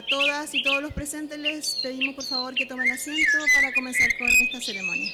todas y todos los presentes les pedimos por favor que tomen asiento para comenzar con esta ceremonia.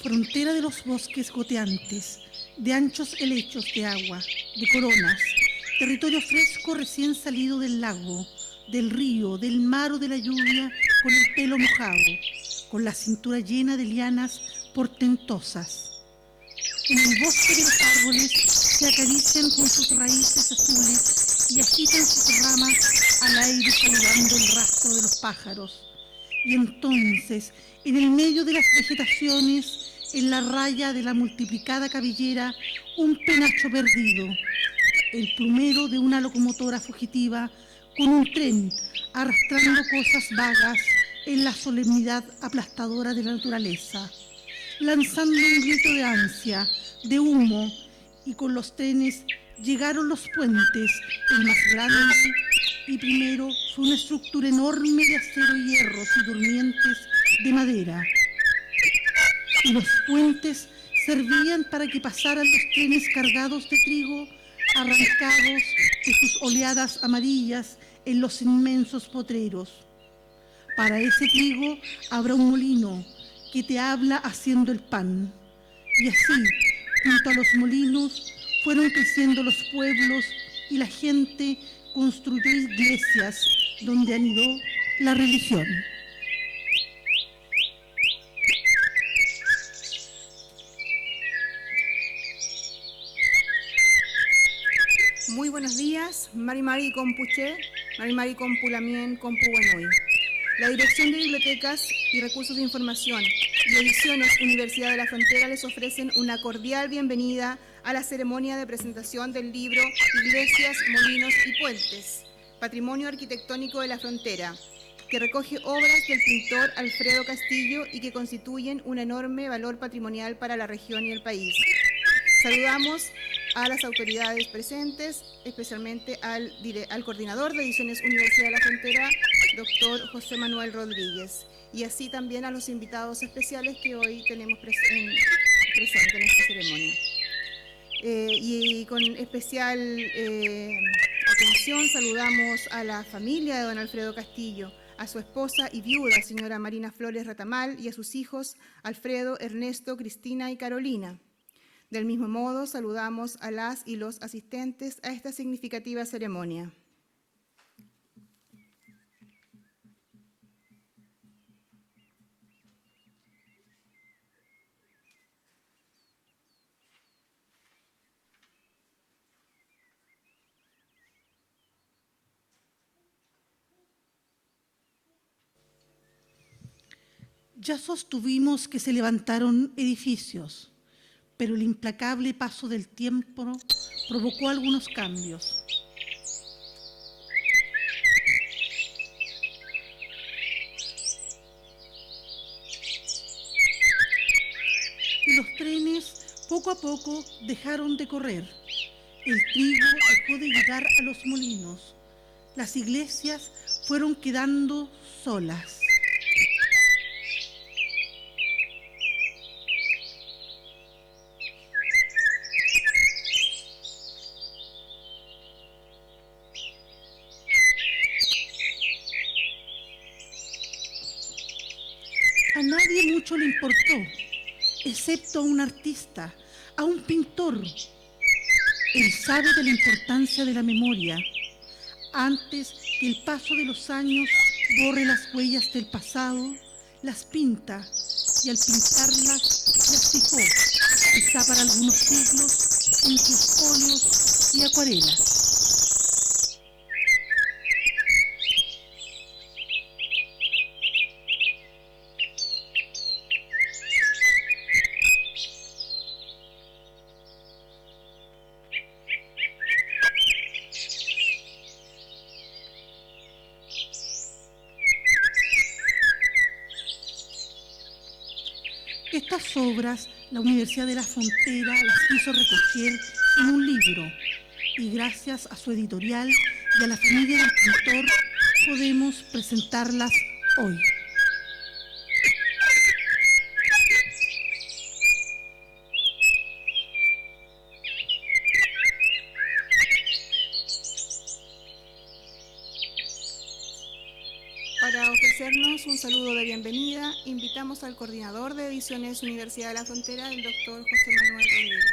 Frontera de los bosques goteantes, de anchos helechos de agua, de coronas, territorio fresco recién salido del lago, del río, del mar o de la lluvia, con el pelo mojado, con la cintura llena de lianas portentosas. En el bosque de los árboles se acarician con sus raíces azules y agitan sus ramas al aire saludando el rastro de los pájaros. Y entonces, en el medio de las vegetaciones, en la raya de la multiplicada cabellera, un penacho perdido, el plumero de una locomotora fugitiva con un tren arrastrando cosas vagas en la solemnidad aplastadora de la naturaleza, lanzando un grito de ansia, de humo, y con los trenes llegaron los puentes, el más grande y primero fue una estructura enorme de acero y hierros y durmientes de madera. Y los puentes servían para que pasaran los trenes cargados de trigo, arrancados de sus oleadas amarillas en los inmensos potreros. Para ese trigo habrá un molino que te habla haciendo el pan. Y así, junto a los molinos, fueron creciendo los pueblos y la gente construyó iglesias donde anidó la religión. Muy buenos días, Mari Compuche, Mari Compulamien, Compuenui. La Dirección de Bibliotecas y Recursos de Información y Ediciones Universidad de la Frontera les ofrecen una cordial bienvenida a la ceremonia de presentación del libro Iglesias, Molinos y Puentes, Patrimonio Arquitectónico de la Frontera, que recoge obras del pintor Alfredo Castillo y que constituyen un enorme valor patrimonial para la región y el país. Saludamos a las autoridades presentes, especialmente al coordinador de Ediciones Universidad de la Frontera, doctor José Manuel Rodríguez, y así también a los invitados especiales que hoy tenemos presentes en esta ceremonia. Y con especial atención saludamos a la familia de don Alfredo Castillo, a su esposa y viuda, señora Marina Flores Ratamal, y a sus hijos Alfredo, Ernesto, Cristina y Carolina. Del mismo modo, saludamos a las y los asistentes a esta significativa ceremonia. Ya sostuvimos que se levantaron edificios, pero el implacable paso del tiempo provocó algunos cambios. Y los trenes poco a poco dejaron de correr. El trigo dejó de llegar a los molinos. Las iglesias fueron quedando solas. A nadie mucho le importó, excepto a un artista, a un pintor. Él sabe de la importancia de la memoria. Antes que el paso de los años borre las huellas del pasado, las pinta, y al pintarlas las fijó, quizá para algunos siglos, en sus óleos y acuarelas. Estas obras la Universidad de la Frontera las hizo recoger en un libro y gracias a su editorial y a la familia del pintor podemos presentarlas hoy. Para ofrecernos un saludo de bienvenida, invitamos al coordinador de Ediciones Universidad de la Frontera, el doctor José Manuel Rodríguez.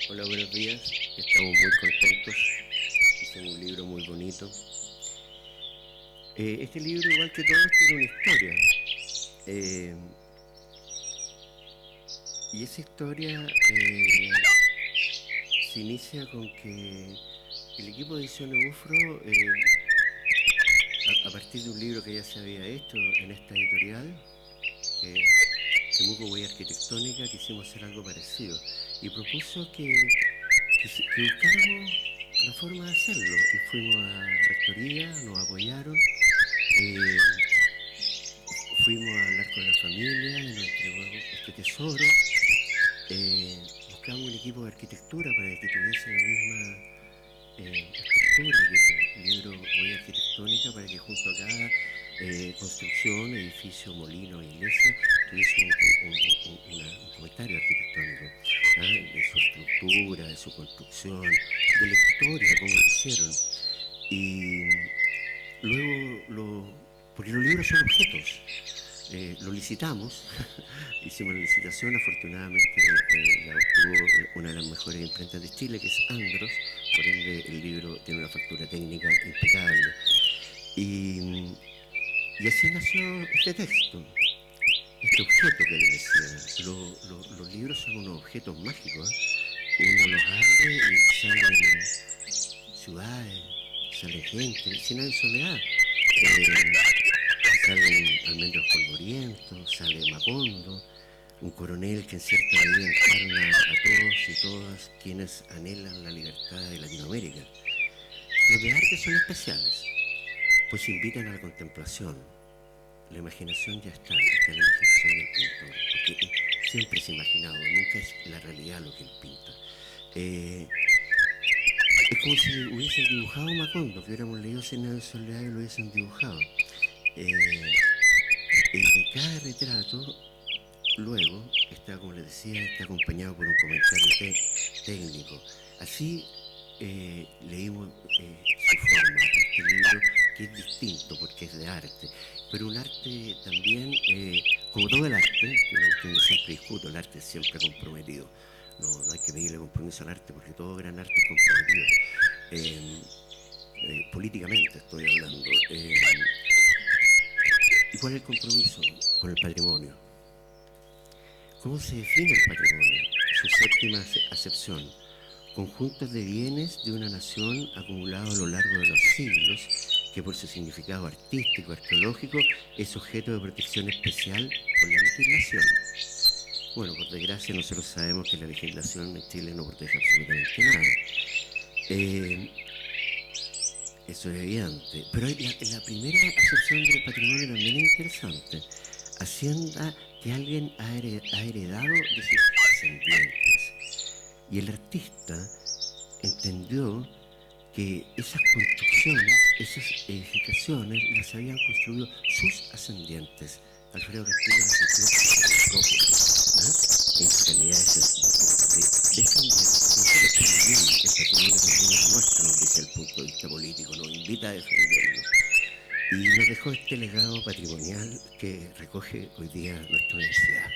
Hola, buenos días. Estamos muy contentos. Hicimos un libro muy bonito. Este libro, igual que todos, tiene una historia. Y esa historia se inicia con que el equipo de Ediciones UFRO, a partir de un libro que ya se había hecho en esta editorial, Temuco Huella Arquitectónica, quisimos hacer algo parecido y propuso que buscáramos la forma de hacerlo, y fuimos a Rectoría, nos apoyaron, fuimos a hablar con la familia y nos entregó este tesoro. Buscamos un equipo de arquitectura para que tuviese la misma estructura que el libro Huella Arquitectónica, para que junto a cada construcción, edificio, molino, iglesia, tuviese un comentario arquitectónico, de su estructura, de su construcción, de la historia, cómo lo hicieron. Y luego, porque los libros son objetos, lo licitamos, hicimos la licitación, afortunadamente la obtuvo una de las mejores imprentas de Chile, que es Andros, por ende el libro tiene una factura técnica impecable. Y así nació este texto, este objeto que les decía. Los libros son unos objetos mágicos, uno los abre y salen ciudades, sale gente, sin hay soledad. Salen almendros polvorientos, sale Macondo, un coronel que en cierta medida encarna a todos y todas quienes anhelan la libertad de Latinoamérica. Los de arte son especiales, pues invitan a la contemplación. La imaginación ya está en la imaginación del pintor, porque siempre es imaginado, nunca es la realidad lo que él pinta. Es como si hubiesen dibujado Macondo, que hubiéramos leído Cien años de soledad y lo hubiesen dibujado. Cada retrato, luego, está, como les decía, está acompañado por un comentario técnico. Así leímos su forma, este libro, que es distinto porque es de arte, pero un arte también, como todo el arte, que una cuestión que siempre discuto, el arte es siempre comprometido. No hay que pedirle compromiso al arte, porque todo gran arte es comprometido. Políticamente estoy hablando. ¿Y cuál es el compromiso con el patrimonio? ¿Cómo se define el patrimonio? Su séptima acepción: conjuntos de bienes de una nación acumulados a lo largo de los siglos, que por su significado artístico, arqueológico, es objeto de protección especial por la legislación. Bueno, por desgracia nosotros sabemos que la legislación en Chile no protege absolutamente nada. Eso es evidente. Pero la primera acepción del patrimonio también es interesante. Hacienda que alguien ha heredado de sus ascendientes. Y el artista entendió que esas construcciones, esas edificaciones, las habían construido sus ascendientes. Alfredo Castillo las construyó propio, en realidad es defender. Nosotros también, el patrimonio también es nuestro, desde el punto de vista político, nos invita a defenderlo. Y nos dejó este legado patrimonial que recoge hoy día nuestra universidad.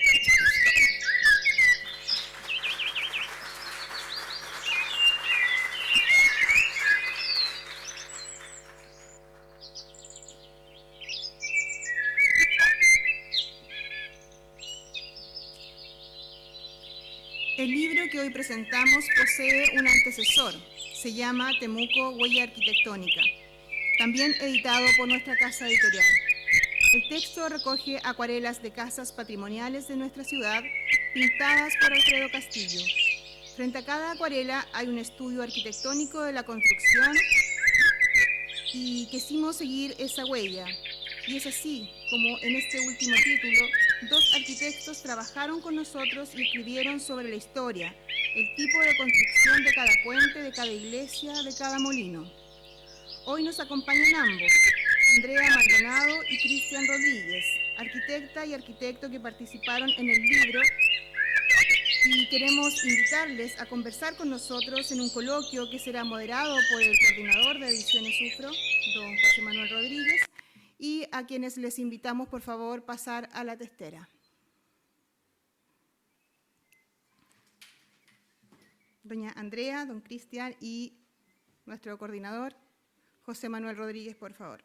El libro que hoy presentamos posee un antecesor. Se llama Temuco, Huella Arquitectónica, también editado por nuestra casa editorial. El texto recoge acuarelas de casas patrimoniales de nuestra ciudad, pintadas por Alfredo Castillo. Frente a cada acuarela hay un estudio arquitectónico de la construcción y quisimos seguir esa huella. Y es así como en este último título, 2 arquitectos trabajaron con nosotros y escribieron sobre la historia, el tipo de construcción de cada puente, de cada iglesia, de cada molino. Hoy nos acompañan ambos, Andrea Maldonado y Cristian Rodríguez, arquitecta y arquitecto que participaron en el libro, y queremos invitarles a conversar con nosotros en un coloquio que será moderado por el coordinador de Ediciones UFRO, don José Manuel Rodríguez, y a quienes les invitamos, por favor, pasar a la testera. Doña Andrea, don Cristian y nuestro coordinador, José Manuel Rodríguez, por favor.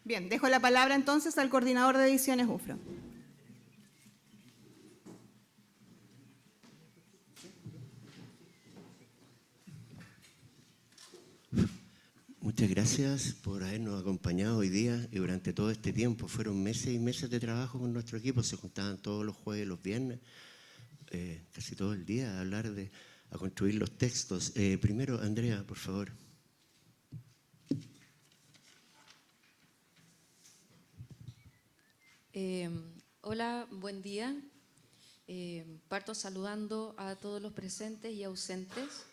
Bien, dejo la palabra entonces al coordinador de Ediciones UFRO. Muchas gracias por habernos acompañado hoy día y durante todo este tiempo. Fueron meses y meses de trabajo con nuestro equipo, se juntaban todos los jueves y los viernes, casi todo el día, a construir los textos. Primero, Andrea, por favor. Hola, buen día. Parto saludando a todos los presentes y ausentes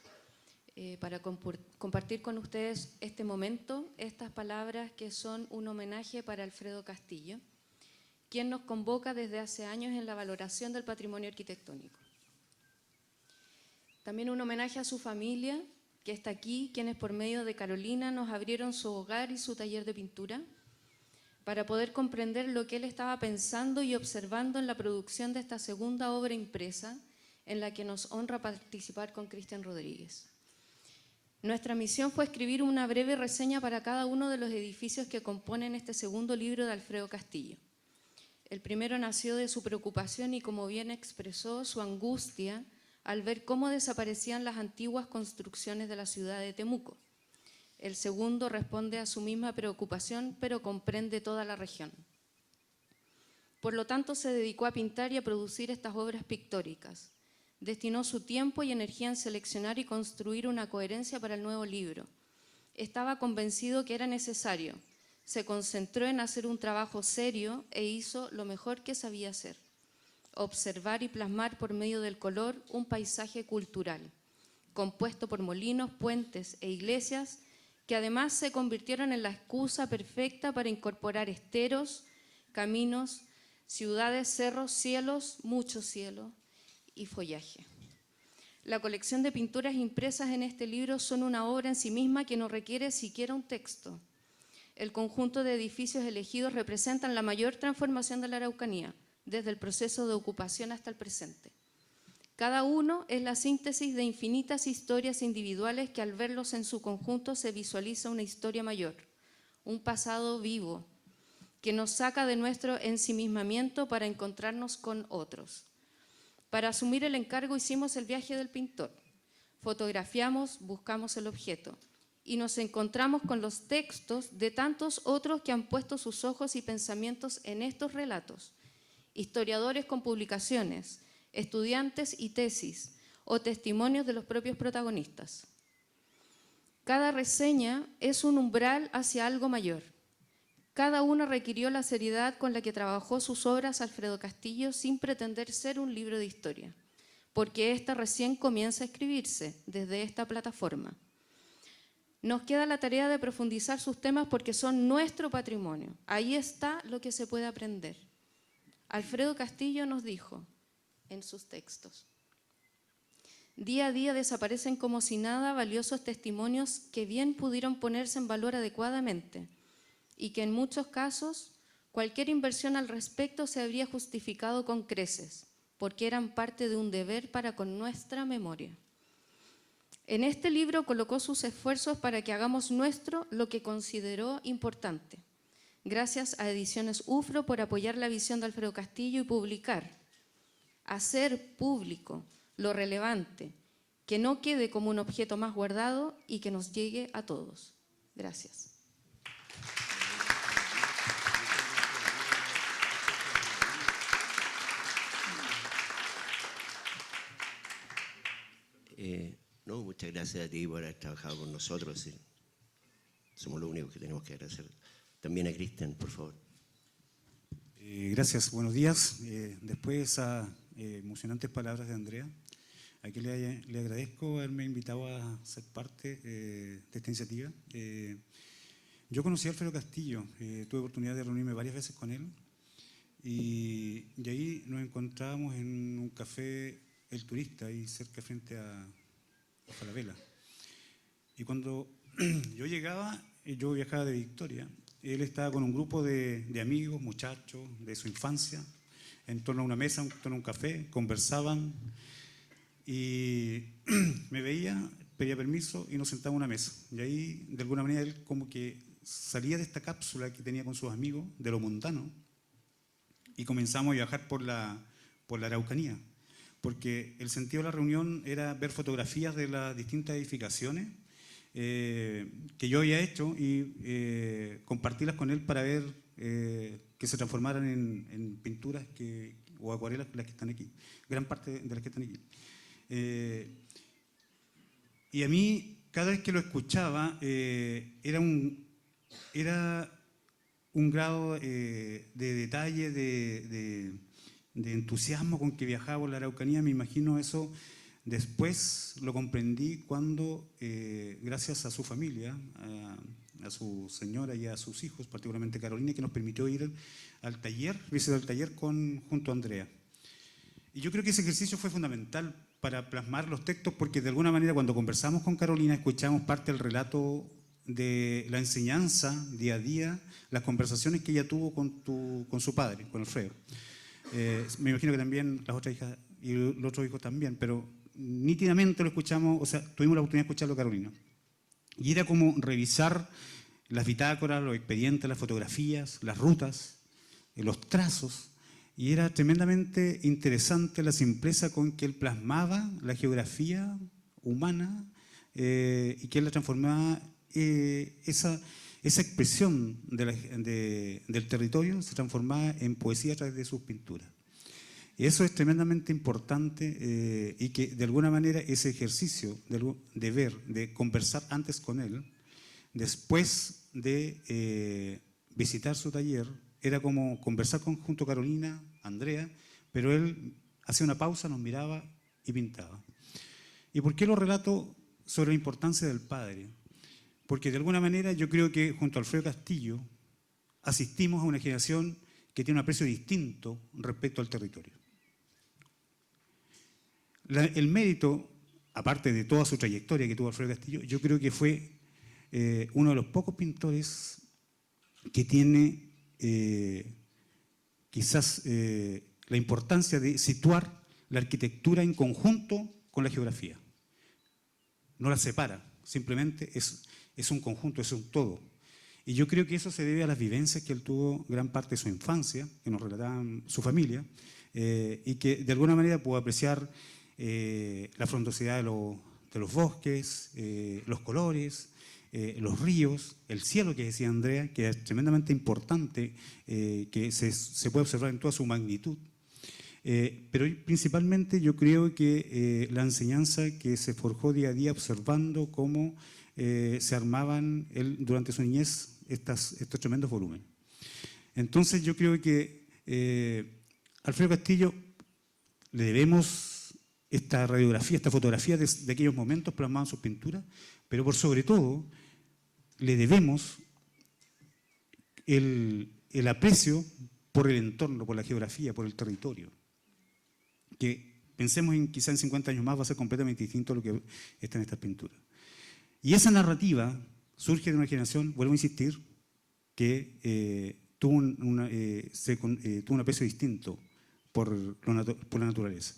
para compartir con ustedes este momento, estas palabras que son un homenaje para Alfredo Castillo, quien nos convoca desde hace años en la valoración del patrimonio arquitectónico. También un homenaje a su familia, que está aquí, quienes por medio de Carolina nos abrieron su hogar y su taller de pintura, para poder comprender lo que él estaba pensando y observando en la producción de esta segunda obra impresa, en la que nos honra participar con Cristian Rodríguez. Nuestra misión fue escribir una breve reseña para cada uno de los edificios que componen este segundo libro de Alfredo Castillo. El primero nació de su preocupación y, como bien expresó, su angustia al ver cómo desaparecían las antiguas construcciones de la ciudad de Temuco. El segundo responde a su misma preocupación, pero comprende toda la región. Por lo tanto, se dedicó a pintar y a producir estas obras pictóricas. Destinó su tiempo y energía en seleccionar y construir una coherencia para el nuevo libro. Estaba convencido que era necesario. Se concentró en hacer un trabajo serio e hizo lo mejor que sabía hacer: observar y plasmar por medio del color un paisaje cultural, compuesto por molinos, puentes e iglesias, que además se convirtieron en la excusa perfecta para incorporar esteros, caminos, ciudades, cerros, cielos, mucho cielo y follaje. La colección de pinturas impresas en este libro son una obra en sí misma que no requiere siquiera un texto. El conjunto de edificios elegidos representan la mayor transformación de la Araucanía, desde el proceso de ocupación hasta el presente. Cada uno es la síntesis de infinitas historias individuales que al verlos en su conjunto se visualiza una historia mayor, un pasado vivo, que nos saca de nuestro ensimismamiento para encontrarnos con otros. Para asumir el encargo hicimos el viaje del pintor. Fotografiamos, buscamos el objeto y nos encontramos con los textos de tantos otros que han puesto sus ojos y pensamientos en estos relatos. Historiadores con publicaciones, estudiantes y tesis, o testimonios de los propios protagonistas. Cada reseña es un umbral hacia algo mayor. Cada uno requirió la seriedad con la que trabajó sus obras Alfredo Castillo sin pretender ser un libro de historia, porque ésta recién comienza a escribirse desde esta plataforma. Nos queda la tarea de profundizar sus temas porque son nuestro patrimonio. Ahí está lo que se puede aprender. Alfredo Castillo nos dijo en sus textos: día a día desaparecen como si nada valiosos testimonios que bien pudieron ponerse en valor adecuadamente y que en muchos casos cualquier inversión al respecto se habría justificado con creces, porque eran parte de un deber para con nuestra memoria. En este libro colocó sus esfuerzos para que hagamos nuestro lo que consideró importante. Gracias a Ediciones UFRO por apoyar la visión de Alfredo Castillo y publicar, hacer público lo relevante, que no quede como un objeto más guardado y que nos llegue a todos. Gracias. No, muchas gracias a ti por haber trabajado con nosotros. Sí. Somos los únicos que tenemos que agradecer. También a Cristian, por favor. Gracias, buenos días. Después de esas emocionantes palabras de Andrea, a quien le agradezco haberme invitado a ser parte de esta iniciativa. Yo conocí a Alfredo Castillo, tuve oportunidad de reunirme varias veces con él y ahí nos encontrábamos en un café El Turista, ahí cerca frente a Falabella. Y cuando yo llegaba, yo viajaba de Victoria, él estaba con un grupo de amigos, muchachos de su infancia, en torno a una mesa, en torno a un café, conversaban y me veía, pedía permiso y nos sentaba a una mesa. Y ahí, de alguna manera, él como que salía de esta cápsula que tenía con sus amigos, de lo mundano, y comenzamos a viajar por la Araucanía, porque el sentido de la reunión era ver fotografías de las distintas edificaciones que yo había hecho y compartirlas con él para ver que se transformaran en pinturas o acuarelas, las que están aquí, gran parte de las que están aquí. Y a mí, cada vez que lo escuchaba, era un grado de detalle, de entusiasmo con que viajaba por la Araucanía. Me imagino eso. Después lo comprendí cuando, gracias a su familia, a su señora y a sus hijos, particularmente Carolina, que nos permitió ir al taller, visitar el taller junto a Andrea. Y yo creo que ese ejercicio fue fundamental para plasmar los textos, porque de alguna manera cuando conversamos con Carolina escuchamos parte del relato de la enseñanza día a día, las conversaciones que ella tuvo con su padre, con Alfredo. Me imagino que también las otras hijas y los otros hijos también, pero nítidamente lo escuchamos, o sea, tuvimos la oportunidad de escucharlo, Carolina. Y era como revisar las bitácoras, los expedientes, las fotografías, las rutas, los trazos, y era tremendamente interesante la simpleza con que él plasmaba la geografía humana y que él la transformaba, esa expresión del territorio se transformaba en poesía a través de sus pinturas. Y eso es tremendamente importante y que de alguna manera ese ejercicio de ver, de conversar antes con él, después de visitar su taller, era como conversar junto a Carolina, Andrea, pero él hacía una pausa, nos miraba y pintaba. ¿Y por qué lo relato sobre la importancia del padre? Porque de alguna manera yo creo que junto a Alfredo Castillo asistimos a una generación que tiene un aprecio distinto respecto al territorio. El mérito, aparte de toda su trayectoria que tuvo Alfredo Castillo, yo creo que fue uno de los pocos pintores que tiene quizás la importancia de situar la arquitectura en conjunto con la geografía. No la separa, simplemente es un conjunto, es un todo. Y yo creo que eso se debe a las vivencias que él tuvo gran parte de su infancia, que nos relataban su familia, y que de alguna manera pudo apreciar la frondosidad de los bosques, los colores, los ríos, el cielo que decía Andrea, que es tremendamente importante, que se puede observar en toda su magnitud. Pero principalmente yo creo que la enseñanza que se forjó día a día observando cómo se armaban durante su niñez estos tremendos volúmenes. Entonces yo creo que Alfredo Castillo le debemos esta radiografía, esta fotografía de aquellos momentos plasmados en sus pinturas, pero por sobre todo le debemos el aprecio por el entorno, por la geografía, por el territorio, que pensemos quizá en 50 años más va a ser completamente distinto a lo que está en estas pinturas. Y esa narrativa surge de una generación, vuelvo a insistir, que tuvo un aprecio distinto por la naturaleza.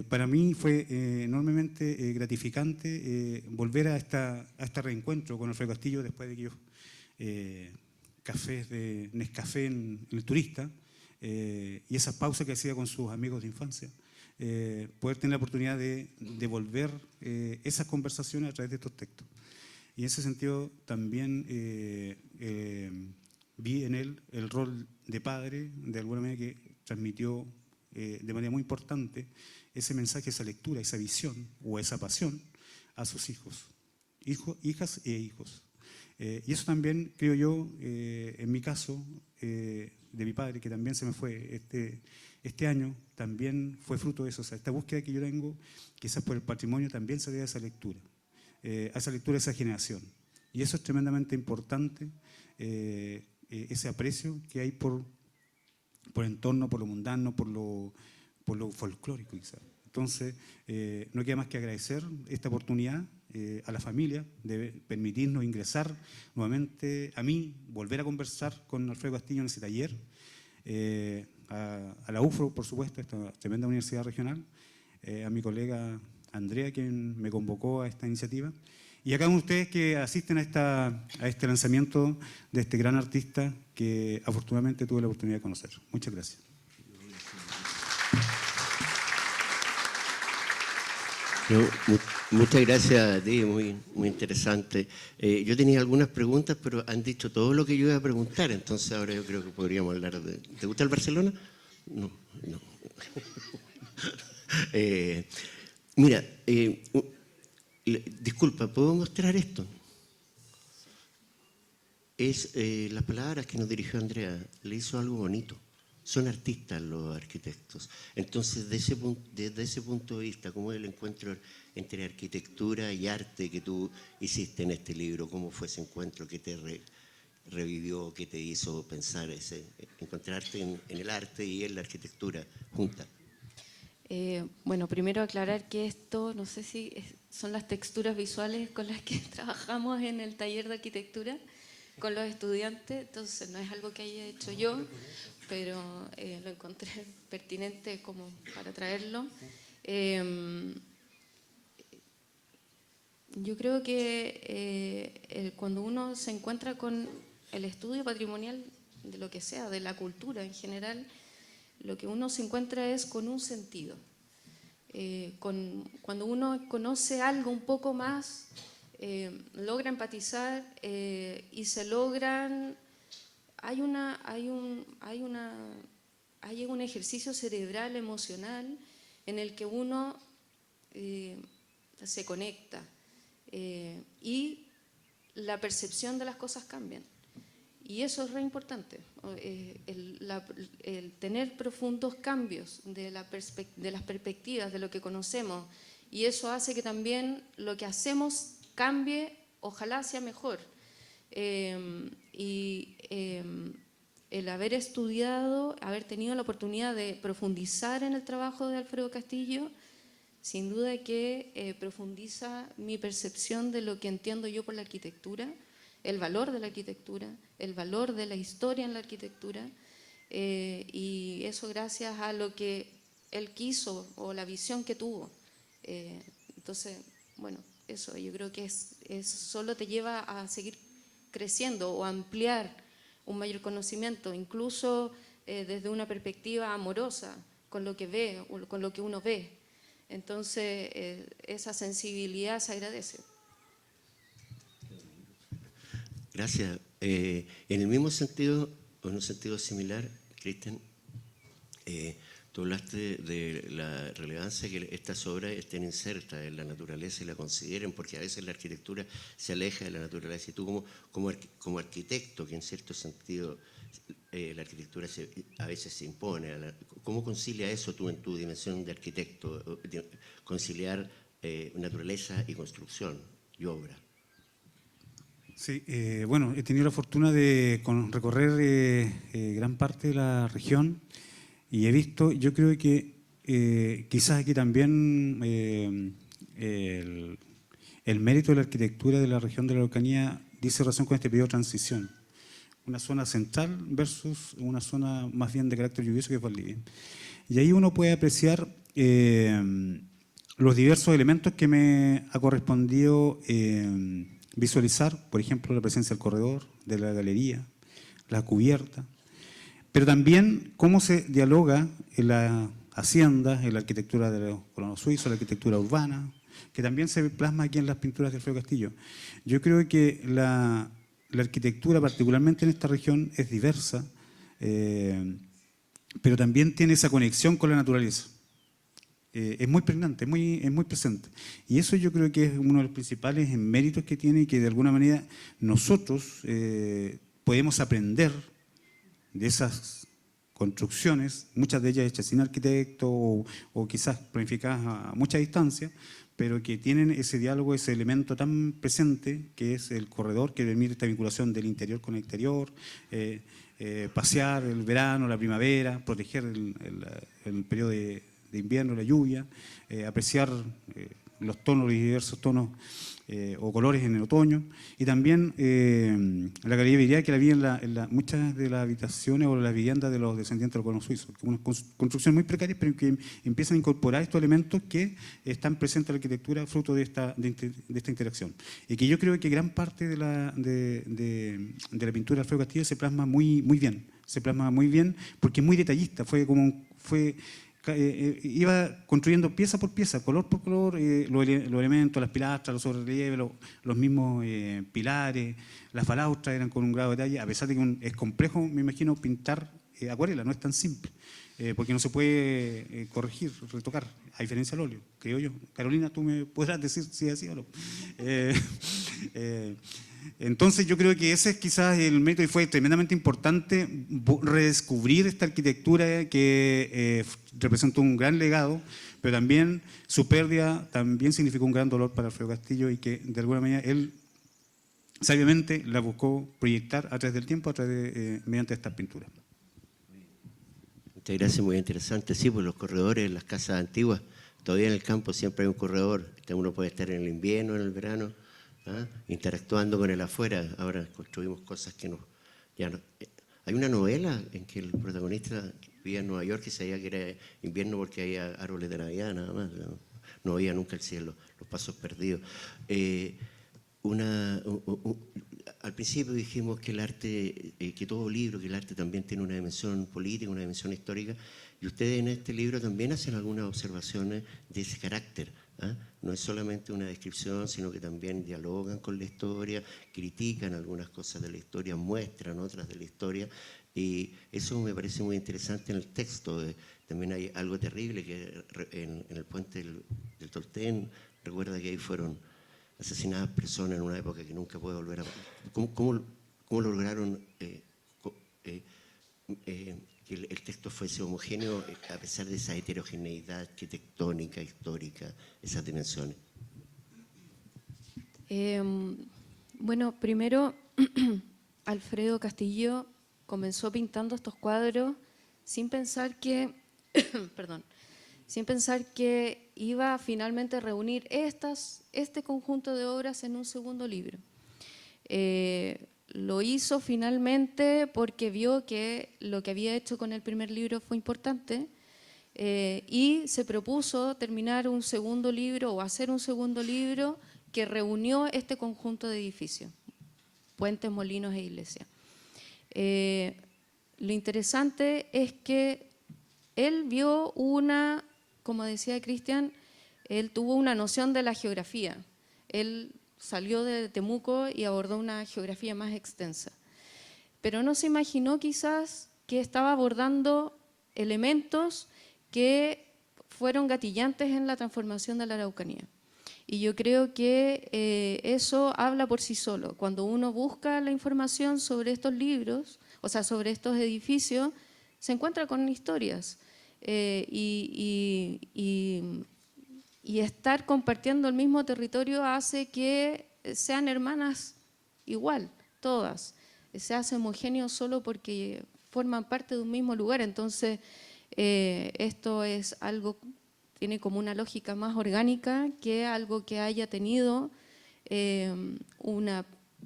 Para mí fue enormemente gratificante volver a este reencuentro con Alfredo Castillo después de aquellos cafés de Nescafé en El Turista y esas pausas que hacía con sus amigos de infancia. Poder tener la oportunidad de devolver esas conversaciones a través de estos textos. Y en ese sentido también vi en él el rol de padre, de alguna manera que transmitió de manera muy importante ese mensaje, esa lectura, esa visión o esa pasión a sus hijos, hijas e hijos. Y eso también, creo yo, en mi caso, de mi padre, que también se me fue este año, también fue fruto de eso. O sea, esta búsqueda que yo tengo, quizás por el patrimonio, también se debe a esa lectura de esa generación. Y eso es tremendamente importante, ese aprecio que hay por el entorno, por lo mundano, por lo folclórico quizás. Entonces, no queda más que agradecer esta oportunidad a la familia de permitirnos ingresar nuevamente a mí, volver a conversar con Alfredo Castillo en ese taller, a la UFRO, por supuesto, esta tremenda universidad regional, a mi colega Andrea, quien me convocó a esta iniciativa, y a cada uno de ustedes que asisten a este lanzamiento de este gran artista que afortunadamente tuve la oportunidad de conocer. Muchas gracias. Muchas gracias a ti, muy interesante. Yo tenía algunas preguntas, pero han dicho todo lo que yo iba a preguntar, entonces ahora yo creo que podríamos hablar de... ¿Te gusta el Barcelona? No. Mira, disculpa, ¿puedo mostrar esto? Es las palabras que nos dirigió Andrea, le hizo algo bonito. Son artistas los arquitectos. Entonces, desde ese punto de vista, ¿cómo es el encuentro entre arquitectura y arte que tú hiciste en este libro? ¿Cómo fue ese encuentro que te revivió, que te hizo pensar encontrarte en el arte y en la arquitectura juntas? Bueno, primero aclarar que esto, no sé si son las texturas visuales con las que trabajamos en el taller de arquitectura con los estudiantes, entonces no es algo que haya hecho yo, pero lo encontré pertinente como para traerlo. Yo creo que cuando uno se encuentra con el estudio patrimonial de lo que sea, de la cultura en general, lo que uno se encuentra es con un sentido. Cuando uno conoce algo un poco más, logra empatizar y se logran... Hay un ejercicio cerebral, emocional, en el que uno se conecta y la percepción de las cosas cambian. Y eso es re importante, el tener profundos cambios de las perspectivas, de lo que conocemos. Y eso hace que también lo que hacemos cambie, ojalá sea mejor. El haber estudiado, haber tenido la oportunidad de profundizar en el trabajo de Alfredo Castillo, sin duda que profundiza mi percepción de lo que entiendo yo por la arquitectura, el valor de la arquitectura, el valor de la historia en la arquitectura, y eso gracias a lo que él quiso o la visión que tuvo. Entonces, bueno, eso yo creo que solo te lleva a seguir creciendo o ampliar un mayor conocimiento, incluso desde una perspectiva amorosa con lo que ve o con lo que uno ve. Entonces, esa sensibilidad se agradece. Gracias. En el mismo sentido, o en un sentido similar, Cristian, tú hablaste de la relevancia que estas obras estén insertas en la naturaleza y la consideren, porque a veces la arquitectura se aleja de la naturaleza. Y tú como arquitecto, que en cierto sentido la arquitectura a veces se impone, ¿cómo concilia eso tú en tu dimensión de arquitecto, conciliar naturaleza y construcción y obra? Sí, bueno, he tenido la fortuna de recorrer gran parte de la región y he visto, yo creo que quizás aquí también el mérito de la arquitectura de la región de la Araucanía dice razón con este periodo de transición. una zona central versus una zona más bien de carácter lluvioso que es Valdivia. Y ahí uno puede apreciar los diversos elementos que me ha correspondido visualizar, por ejemplo, la presencia del corredor, de la galería, la cubierta, pero también cómo se dialoga en la hacienda, en la arquitectura de los colonos suizos, la arquitectura urbana, que también se plasma aquí en las pinturas de Alfredo Castillo. Yo creo que la arquitectura, particularmente en esta región, es diversa, pero también tiene esa conexión con la naturaleza. Es muy pregnante, es muy presente. Y eso yo creo que es uno de los principales méritos que tiene y que de alguna manera nosotros podemos aprender de esas construcciones, muchas de ellas hechas sin arquitecto o quizás planificadas a mucha distancia, pero que tienen ese diálogo, ese elemento tan presente que es el corredor, que permite esta vinculación del interior con el exterior, pasear el verano, la primavera, proteger el periodo de invierno, la lluvia, apreciar los tonos, los diversos tonos o colores en el otoño, y también la calidad de vida que había en muchas de las habitaciones o las viviendas de los descendientes de los colonos suizos, unas construcciones muy precarias, pero que empiezan a incorporar estos elementos que están presentes en la arquitectura fruto de esta interacción. Y que yo creo que gran parte de la pintura de Alfredo Castillo se plasma muy bien, porque es muy detallista, iba construyendo pieza por pieza, color por color, los elementos, las pilastras, los sobrerelieves, los mismos pilares, las balaustras eran con un grado de detalle, a pesar de que es complejo, me imagino, pintar acuarela, no es tan simple, porque no se puede corregir, retocar, a diferencia del óleo, creo yo. Carolina, tú me podrás decir si es así o no. Entonces yo creo que ese es quizás el mérito y fue tremendamente importante redescubrir esta arquitectura que representó un gran legado, pero también su pérdida también significó un gran dolor para Alfredo Castillo y que de alguna manera él sabiamente la buscó proyectar a través del tiempo, mediante estas pinturas. Muchas gracias, muy interesante. Sí, pues los corredores, las casas antiguas, todavía en el campo siempre hay un corredor, uno puede estar en el invierno, en el verano, interactuando con el afuera. Ahora construimos cosas que ya no. Hay una novela en que el protagonista vivía en Nueva York y sabía que era invierno porque había árboles de Navidad nada más, no veía nunca el cielo, los pasos perdidos. Al principio dijimos que el arte, que todo libro, que el arte también tiene una dimensión política, una dimensión histórica, y ustedes en este libro también hacen algunas observaciones de ese carácter. No es solamente una descripción, sino que también dialogan con la historia, critican algunas cosas de la historia, muestran otras de la historia, y eso me parece muy interesante en el texto. También hay algo terrible que en el puente del Tolten, recuerda que ahí fueron asesinadas personas en una época que nunca puede volver a... ¿Cómo lograron que el texto fuese homogéneo a pesar de esa heterogeneidad arquitectónica, histórica, esas dimensiones? Bueno, primero Alfredo Castillo comenzó pintando estos cuadros sin pensar que, sin pensar que iba finalmente a reunir este conjunto de obras en un segundo libro. Lo hizo finalmente porque vio que lo que había hecho con el primer libro fue importante y se propuso terminar un segundo libro o hacer un segundo libro que reunió este conjunto de edificios, puentes, molinos e iglesias. Lo interesante es que él vio como decía Cristian, él tuvo una noción de la geografía. Él salió de Temuco y abordó una geografía más extensa. Pero no se imaginó quizás que estaba abordando elementos que fueron gatillantes en la transformación de la Araucanía. Y yo creo que eso habla por sí solo. Cuando uno busca la información sobre estos libros, o sea, sobre estos edificios, se encuentra con historias. Y estar compartiendo el mismo territorio hace que sean hermanas igual, todas. Se hace homogéneo solo porque forman parte de un mismo lugar. Entonces, esto es algo, tiene como una lógica más orgánica que algo que haya tenido una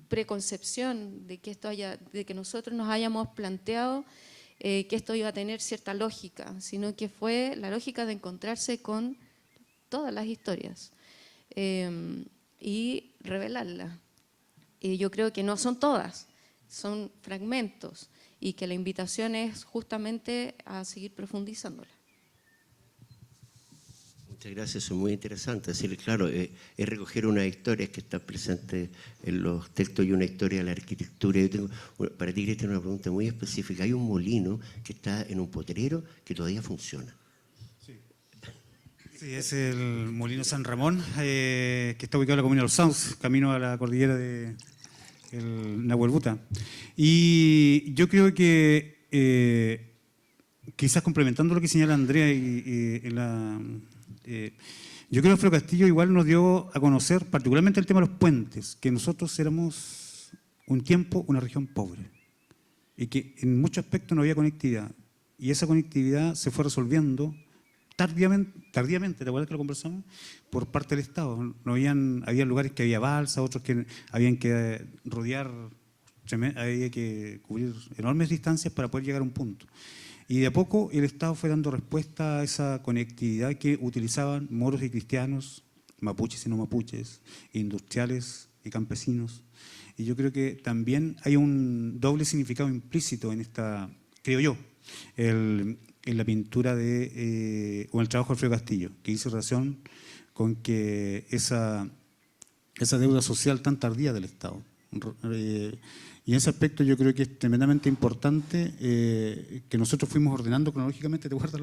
preconcepción de que de que nosotros nos hayamos planteado que esto iba a tener cierta lógica, sino que fue la lógica de encontrarse con todas las historias y revelarlas. Y yo creo que no son todas, son fragmentos, y que la invitación es justamente a seguir profundizándola. Muchas gracias, eso es muy interesante. Es decir, claro, es recoger unas historias que están presentes en los textos y una historia de la arquitectura. Yo tengo, para ti, Cristian, una pregunta muy específica. Hay un molino que está en un potrero que todavía funciona. Sí, es el Molino San Ramón, que está ubicado en la comuna de Los Sauces, camino a la cordillera de Nahuelbuta. Y yo creo que quizás complementando lo que señala Andrea, yo creo que Alfredo Castillo igual nos dio a conocer particularmente el tema de los puentes, que nosotros éramos un tiempo una región pobre y que en muchos aspectos no había conectividad. Y esa conectividad se fue resolviendo tardíamente, ¿te acuerdas que lo conversamos? Por parte del Estado. Había lugares que había balsa, otros que habían que rodear, había que cubrir enormes distancias para poder llegar a un punto. Y de a poco el Estado fue dando respuesta a esa conectividad que utilizaban moros y cristianos, mapuches y no mapuches, industriales y campesinos. Y yo creo que también hay un doble significado implícito en esta, creo yo, en la pintura o en el trabajo de Alfredo Castillo, que hizo relación con que esa deuda social tan tardía del Estado. Y en ese aspecto yo creo que es tremendamente importante que nosotros fuimos ordenando cronológicamente, ¿te acuerdas?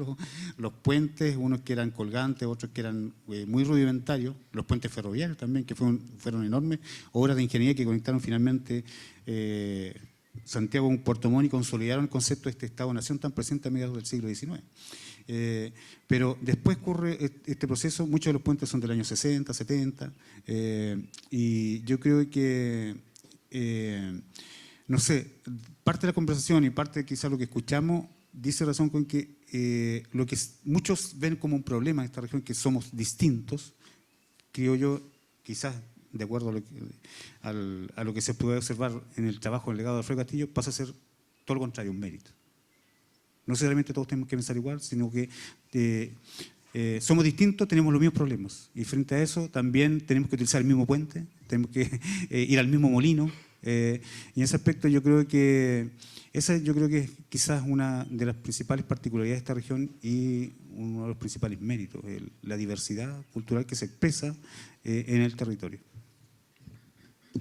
Los puentes, unos que eran colgantes, otros que eran muy rudimentarios, los puentes ferroviarios también, que fueron enormes obras de ingeniería que conectaron finalmente Santiago con Puerto Montt y consolidaron el concepto de este Estado-nación tan presente a mediados del siglo XIX. Pero después ocurre este proceso, muchos de los puentes son del año 60, 70, y yo creo que, no sé, parte de la conversación y parte de quizás lo que escuchamos dice razón con que lo que muchos ven como un problema en esta región, que somos distintos, creo yo, quizás de acuerdo a lo que se puede observar en el trabajo del legado de Alfredo Castillo, pasa a ser todo lo contrario, un mérito. No necesariamente todos tenemos que pensar igual, sino que somos distintos, tenemos los mismos problemas. Y frente a eso también tenemos que utilizar el mismo puente, tenemos que ir al mismo molino. Y en ese aspecto yo creo que esa es quizás una de las principales particularidades de esta región y uno de los principales méritos, la diversidad cultural que se expresa en el territorio.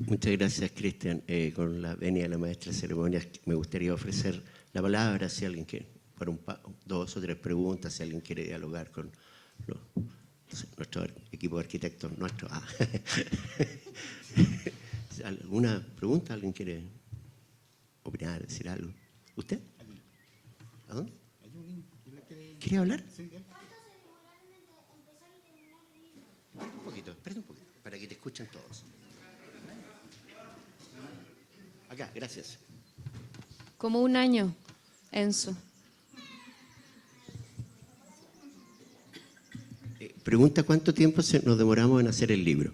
Muchas gracias, Cristian. Con la venia de la maestra de ceremonias, me gustaría ofrecer la palabra si alguien quiere, para dos o tres preguntas, si alguien quiere dialogar con nuestro equipo de arquitectos. ¿Alguna pregunta? ¿Alguien quiere opinar, decir algo? ¿Usted? ¿A dónde? ¿Quiere hablar? Espérate un poquito, para que te escuchen todos. Acá, gracias. Como un año, Enzo. Pregunta cuánto tiempo nos demoramos en hacer el libro.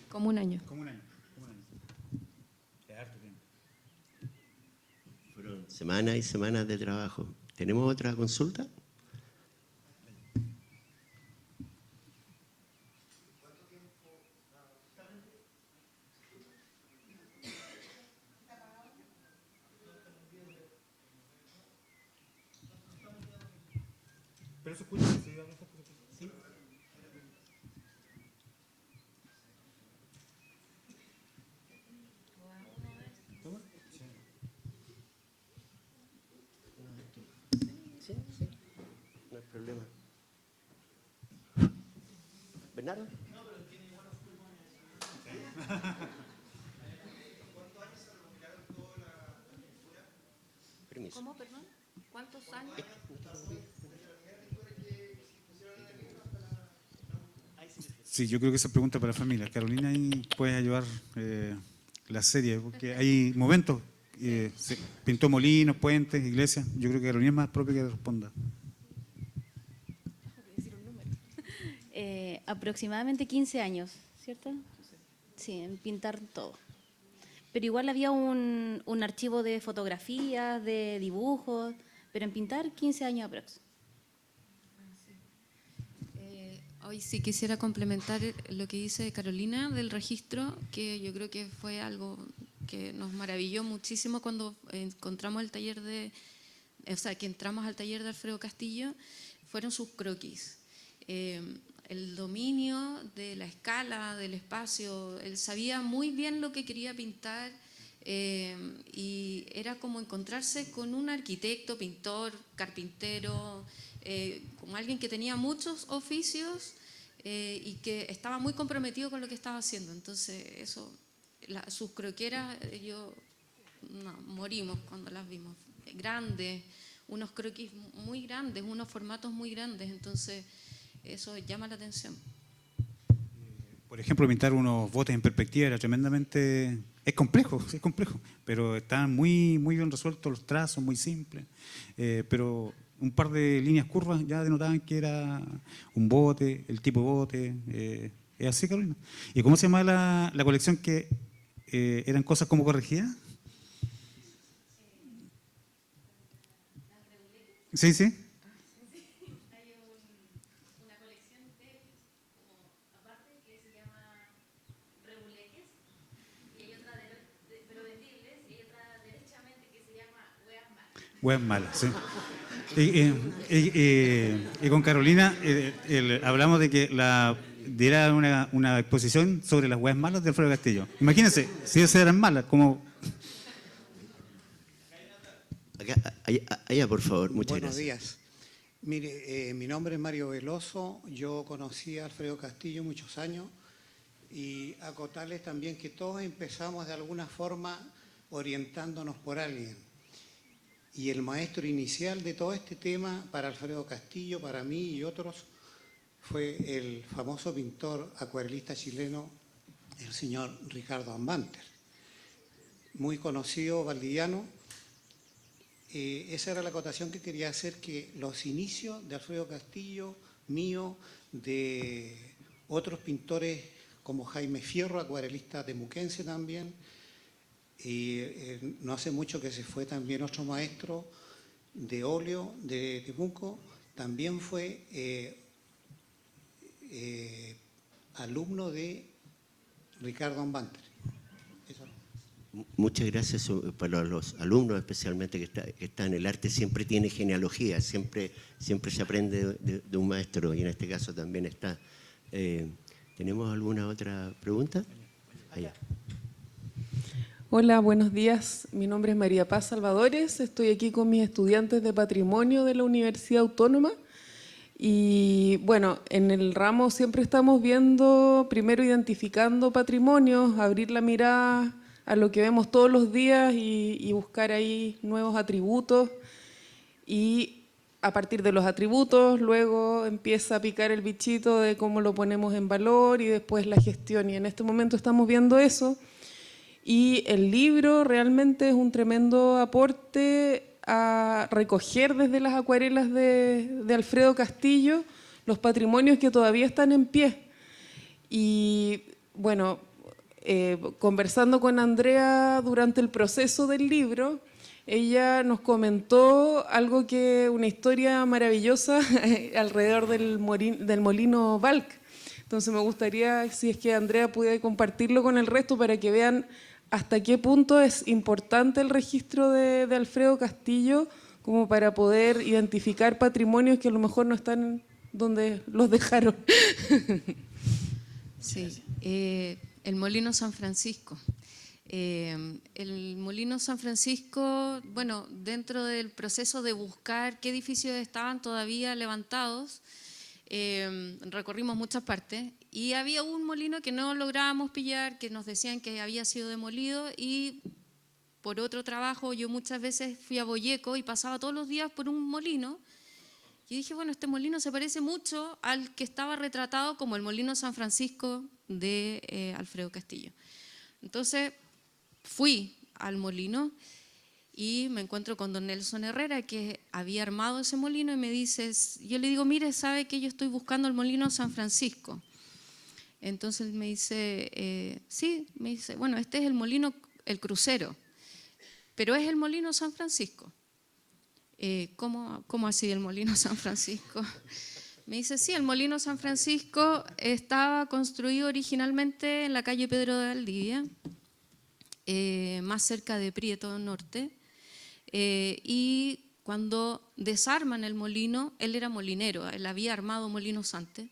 Como un año. Fueron semanas y semanas de trabajo. ¿Tenemos otra consulta? Pero se escucha, ¿sí? Sí, no hay problema. ¿Bernardo? No, pero tiene igual los pulmones. ¿Cuántos años se recuperaron toda la pintura? Permiso. ¿Cómo, perdón? ¿Cuántos años? Sí, yo creo que esa pregunta para la familia. Carolina, ahí puedes ayudar la serie, porque hay momentos, se pintó molinos, puentes, iglesias. Yo creo que Carolina es más propia que responda. Aproximadamente 15 años, ¿cierto? Sí, en pintar todo. Pero igual había un archivo de fotografías, de dibujos, pero en pintar 15 años aprox. Hoy sí quisiera complementar lo que dice Carolina del registro, que yo creo que fue algo que nos maravilló muchísimo cuando encontramos el taller que entramos al taller de Alfredo Castillo, fueron sus croquis. El dominio de la escala, del espacio, él sabía muy bien lo que quería pintar y era como encontrarse con un arquitecto, pintor, carpintero, con alguien que tenía muchos oficios y que estaba muy comprometido con lo que estaba haciendo. Entonces, sus croqueras, morimos cuando las vimos. Grandes, unos croquis muy grandes, unos formatos muy grandes. Entonces, eso llama la atención. Por ejemplo, pintar unos botes en perspectiva era tremendamente... Es complejo, pero están muy, muy bien resueltos los trazos, muy simples. Pero un par de líneas curvas ya denotaban que era un bote, el tipo de bote. ¿Es así, Carolina? ¿Y cómo se llama la colección que eran cosas como corregidas? Sí, sí. Hueas malas, sí. Y con Carolina hablamos de que diera una exposición sobre las hueas malas de Alfredo Castillo. Imagínense, si esas eran malas, como... Allá, por favor, muchas Buenos gracias. días. Mire, mi nombre es Mario Veloso, yo conocí a Alfredo Castillo muchos años y acotarles también que todos empezamos de alguna forma orientándonos por alguien. Y el maestro inicial de todo este tema para Alfredo Castillo, para mí y otros, fue el famoso pintor acuarelista chileno, el señor Ricardo Ambanter. Muy conocido, valdiviano. Esa era la acotación que quería hacer, que los inicios de Alfredo Castillo, mío, de otros pintores como Jaime Fierro, acuarelista temuquense también, y no hace mucho que se fue también otro maestro de óleo de Temuco, también fue alumno de Ricardo Ambanter. Muchas gracias para los alumnos, especialmente que están en el arte. Siempre tiene genealogía, siempre se aprende de un maestro, y en este caso también está. ¿Tenemos alguna otra pregunta? Allá. Hola, buenos días. Mi nombre es María Paz Salvadores. Estoy aquí con mis estudiantes de Patrimonio de la Universidad Autónoma. Y bueno, en el ramo siempre estamos viendo, primero identificando patrimonios, abrir la mirada a lo que vemos todos los días y buscar ahí nuevos atributos. Y a partir de los atributos, luego empieza a picar el bichito de cómo lo ponemos en valor y después la gestión. Y en este momento estamos viendo eso. Y el libro realmente es un tremendo aporte a recoger desde las acuarelas de Alfredo Castillo los patrimonios que todavía están en pie. Y bueno, conversando con Andrea durante el proceso del libro, ella nos comentó una historia maravillosa alrededor del molino Valk. Entonces me gustaría, si es que Andrea pudiera compartirlo con el resto para que vean hasta qué punto es importante el registro de Alfredo Castillo como para poder identificar patrimonios que a lo mejor no están donde los dejaron. Sí, el Molino San Francisco. El Molino San Francisco, bueno, dentro del proceso de buscar qué edificios estaban todavía levantados, recorrimos muchas partes y había un molino que no lográbamos pillar, que nos decían que había sido demolido, y por otro trabajo yo muchas veces fui a Boyeco y pasaba todos los días por un molino y dije, bueno, este molino se parece mucho al que estaba retratado como el Molino San Francisco de Alfredo Castillo. Entonces fui al molino y me encuentro con don Nelson Herrera, que había armado ese molino, y me dice, yo le digo, mire, ¿sabe que yo estoy buscando el Molino San Francisco? Entonces me dice, sí, me dice, bueno, este es el molino, el crucero, pero es el molino San Francisco. ¿Cómo así el molino San Francisco? Me dice, sí, el molino San Francisco estaba construido originalmente en la calle Pedro de Valdivia, más cerca de Prieto Norte, y cuando desarman el molino, él era molinero, él había armado molinos antes,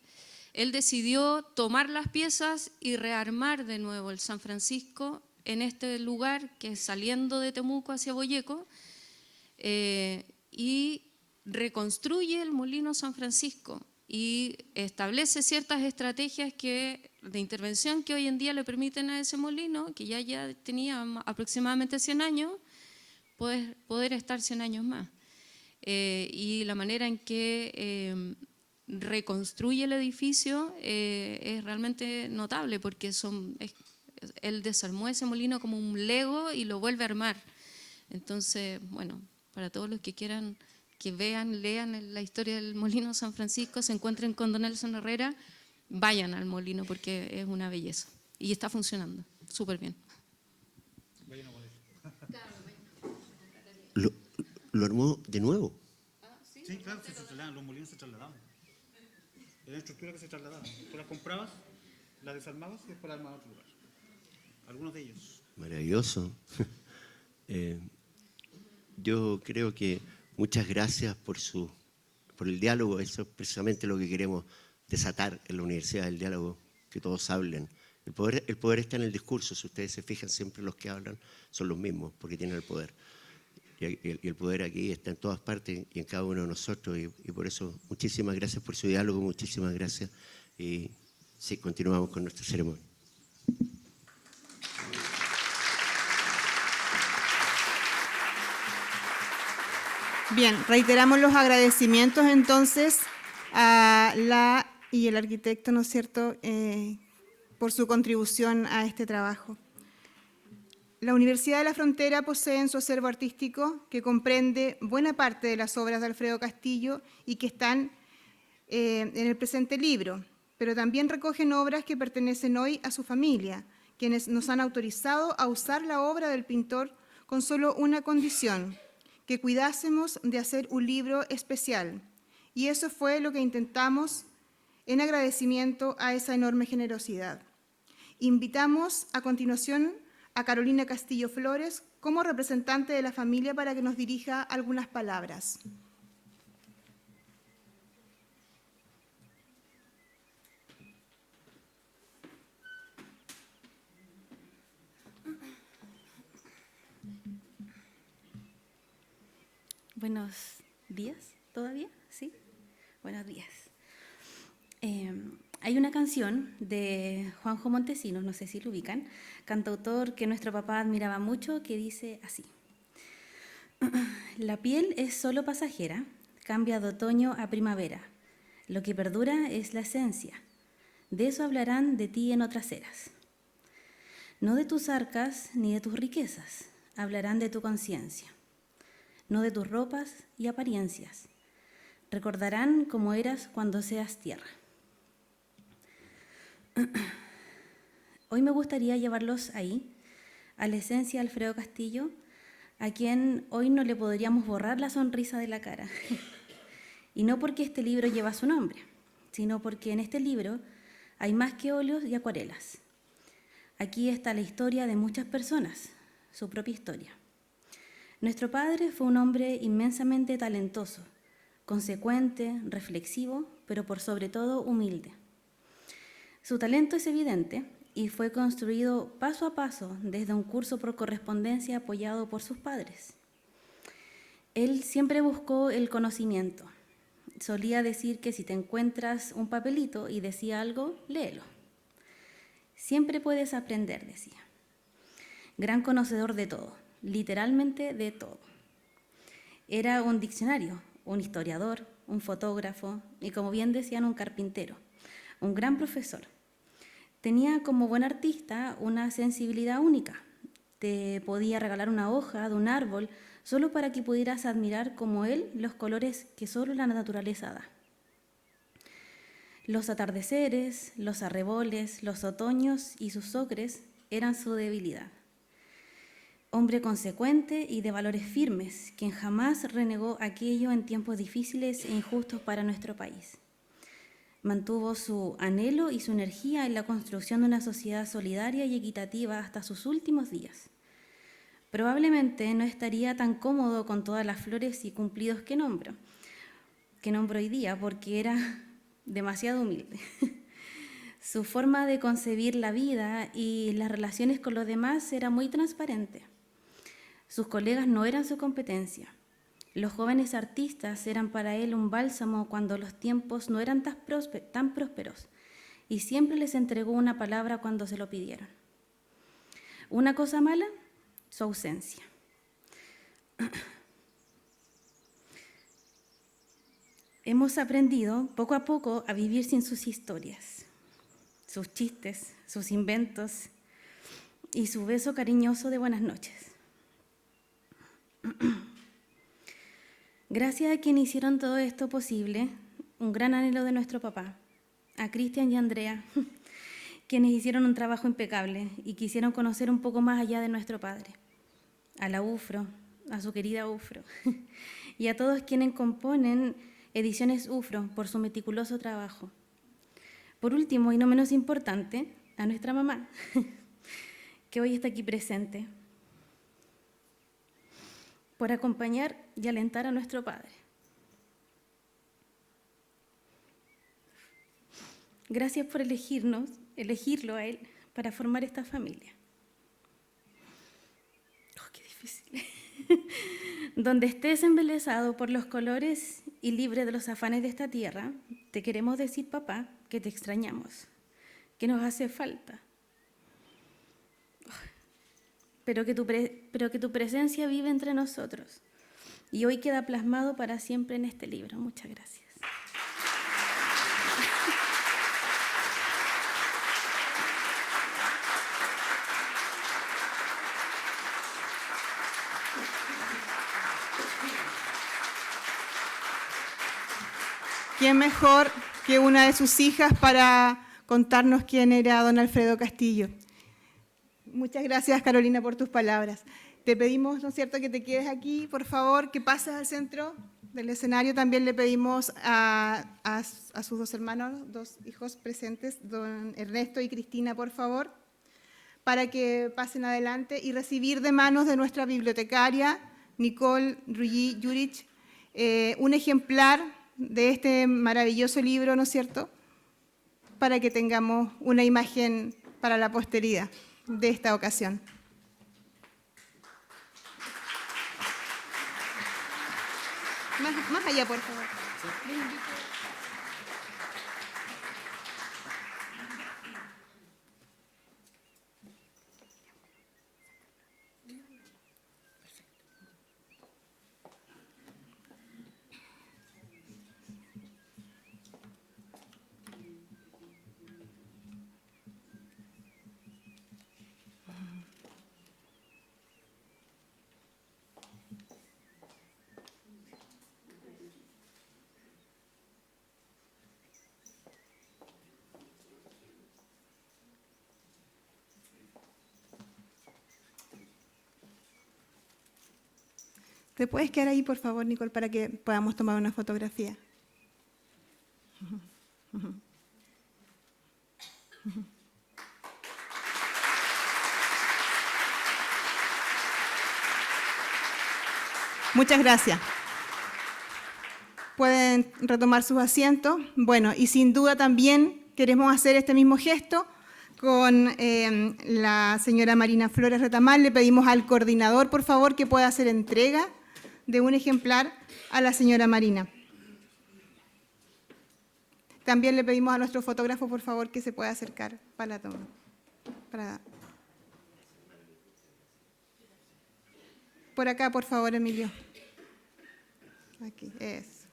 él decidió tomar las piezas y rearmar de nuevo el San Francisco en este lugar que es saliendo de Temuco hacia Boyeco, y reconstruye el molino San Francisco y establece ciertas estrategias de intervención que hoy en día le permiten a ese molino, que ya tenía aproximadamente 100 años, poder estar 100 años más. Y la manera en que reconstruye el edificio es realmente notable, porque él desarmó ese molino como un Lego y lo vuelve a armar. Entonces, bueno, para todos los que quieran que lean la historia del molino San Francisco, se encuentren con don Nelson Herrera, vayan al molino porque es una belleza y está funcionando súper bien. ¿Lo armó de nuevo? Sí, claro, los molinos se trasladaban. Era una estructura que se trasladaba. Tú las comprabas, las desarmabas y después las armabas a otro lugar. Algunos de ellos. Maravilloso. Yo creo que muchas gracias por el diálogo. Eso es precisamente lo que queremos desatar en la universidad, el diálogo, que todos hablen. El poder está en el discurso. Si ustedes se fijan, siempre los que hablan son los mismos, porque tienen el poder. Y el poder aquí está en todas partes y en cada uno de nosotros. Y por eso, muchísimas gracias por su diálogo, muchísimas gracias. Y sí, continuamos con nuestra ceremonia. Bien, reiteramos los agradecimientos entonces a y el arquitecto, ¿no es cierto?, por su contribución a este trabajo. La Universidad de la Frontera posee en su acervo artístico, que comprende buena parte de las obras de Alfredo Castillo y que están en el presente libro, pero también recogen obras que pertenecen hoy a su familia, quienes nos han autorizado a usar la obra del pintor con solo una condición: que cuidásemos de hacer un libro especial. Y eso fue lo que intentamos en agradecimiento a esa enorme generosidad. Invitamos a continuación a Carolina Castillo Flores como representante de la familia para que nos dirija algunas palabras. Buenos días, ¿todavía? ¿Sí? Buenos días. Hay una canción de Juanjo Montesinos, no sé si lo ubican, cantautor que nuestro papá admiraba mucho, que dice así: la piel es solo pasajera, cambia de otoño a primavera. Lo que perdura es la esencia. De eso hablarán de ti en otras eras. No de tus arcas ni de tus riquezas, hablarán de tu conciencia. No de tus ropas y apariencias. Recordarán cómo eras cuando seas tierra. Hoy me gustaría llevarlos ahí, a la esencia de Alfredo Castillo, a quien hoy no le podríamos borrar la sonrisa de la cara. Y no porque este libro lleva su nombre, sino porque en este libro hay más que óleos y acuarelas. Aquí está la historia de muchas personas, su propia historia. Nuestro padre fue un hombre inmensamente talentoso, consecuente, reflexivo, pero por sobre todo humilde. Su talento es evidente y fue construido paso a paso desde un curso por correspondencia apoyado por sus padres. Él siempre buscó el conocimiento. Solía decir que si te encuentras un papelito y decía algo, léelo. Siempre puedes aprender, decía. Gran conocedor de todo, literalmente de todo. Era un diccionario, un historiador, un fotógrafo y, como bien decían, un carpintero, un gran profesor. Tenía como buen artista una sensibilidad única. Te podía regalar una hoja de un árbol solo para que pudieras admirar como él los colores que solo la naturaleza da. Los atardeceres, los arreboles, los otoños y sus ocres eran su debilidad. Hombre consecuente y de valores firmes, quien jamás renegó aquello en tiempos difíciles e injustos para nuestro país. Mantuvo su anhelo y su energía en la construcción de una sociedad solidaria y equitativa hasta sus últimos días. Probablemente no estaría tan cómodo con todas las flores y cumplidos que nombro hoy día, porque era demasiado humilde. Su forma de concebir la vida y las relaciones con los demás era muy transparente. Sus colegas no eran su competencia. Los jóvenes artistas eran para él un bálsamo cuando los tiempos no eran tan prósperos, y siempre les entregó una palabra cuando se lo pidieron. Una cosa mala, su ausencia. Hemos aprendido poco a poco a vivir sin sus historias, sus chistes, sus inventos y su beso cariñoso de buenas noches. Gracias a quienes hicieron todo esto posible, un gran anhelo de nuestro papá, a Cristian y a Andrea, quienes hicieron un trabajo impecable y quisieron conocer un poco más allá de nuestro padre, a la UFRO, a su querida UFRO, y a todos quienes componen Ediciones UFRO por su meticuloso trabajo. Por último, y no menos importante, a nuestra mamá, que hoy está aquí presente, por acompañar y alentar a nuestro padre. Gracias por elegirlo a él para formar esta familia. Oh, qué difícil. Donde estés embelesado por los colores y libre de los afanes de esta tierra, te queremos decir, papá, que te extrañamos, que nos hace falta. Pero que tu presencia vive entre nosotros y hoy queda plasmado para siempre en este libro. Muchas gracias. ¿Quién mejor que una de sus hijas para contarnos quién era don Alfredo Castillo? Muchas gracias, Carolina, por tus palabras. Te pedimos, ¿no es cierto?, que te quedes aquí, por favor, que pases al centro del escenario. También le pedimos a sus dos hermanos, dos hijos presentes, don Ernesto y Cristina, por favor, para que pasen adelante y recibir de manos de nuestra bibliotecaria, Nicole Ruggi Jurich, un ejemplar de este maravilloso libro, ¿no es cierto?, para que tengamos una imagen para la posteridad de esta ocasión. Más allá, por favor. ¿Te puedes quedar ahí, por favor, Nicole, para que podamos tomar una fotografía? Muchas gracias. Pueden retomar sus asientos. Bueno, y sin duda también queremos hacer este mismo gesto con la señora Marina Flores Retamal. Le pedimos al coordinador, por favor, que pueda hacer entrega de un ejemplar a la señora Marina. También le pedimos a nuestro fotógrafo, por favor, que se pueda acercar para la toma. Por acá, por favor, Emilio. Aquí, eso.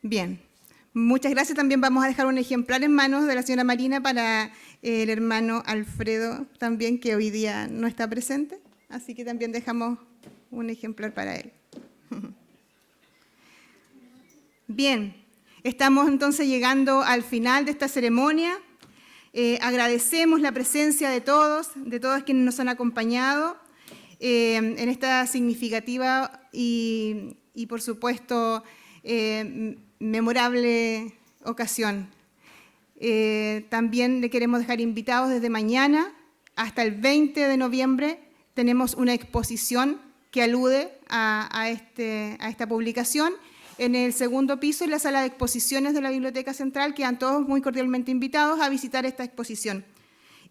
Bien, muchas gracias. También vamos a dejar un ejemplar en manos de la señora Marina para el hermano Alfredo también, que hoy día no está presente. Así que también dejamos un ejemplar para él. Bien, estamos entonces llegando al final de esta ceremonia. Agradecemos la presencia de todos quienes nos han acompañado en esta significativa y por supuesto, memorable ocasión. También le queremos dejar invitados desde mañana hasta el 20 de noviembre. Tenemos una exposición que alude a esta publicación en el segundo piso, en la sala de exposiciones de la Biblioteca Central. Quedan todos muy cordialmente invitados a visitar esta exposición.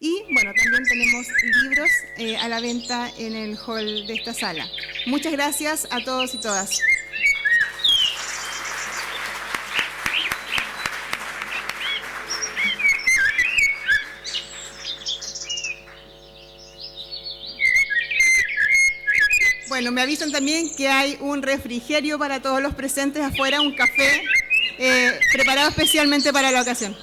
Y bueno, también tenemos libros a la venta en el hall de esta sala. Muchas gracias a todos y todas. Bueno, me avisan también que hay un refrigerio para todos los presentes afuera, un café preparado especialmente para la ocasión.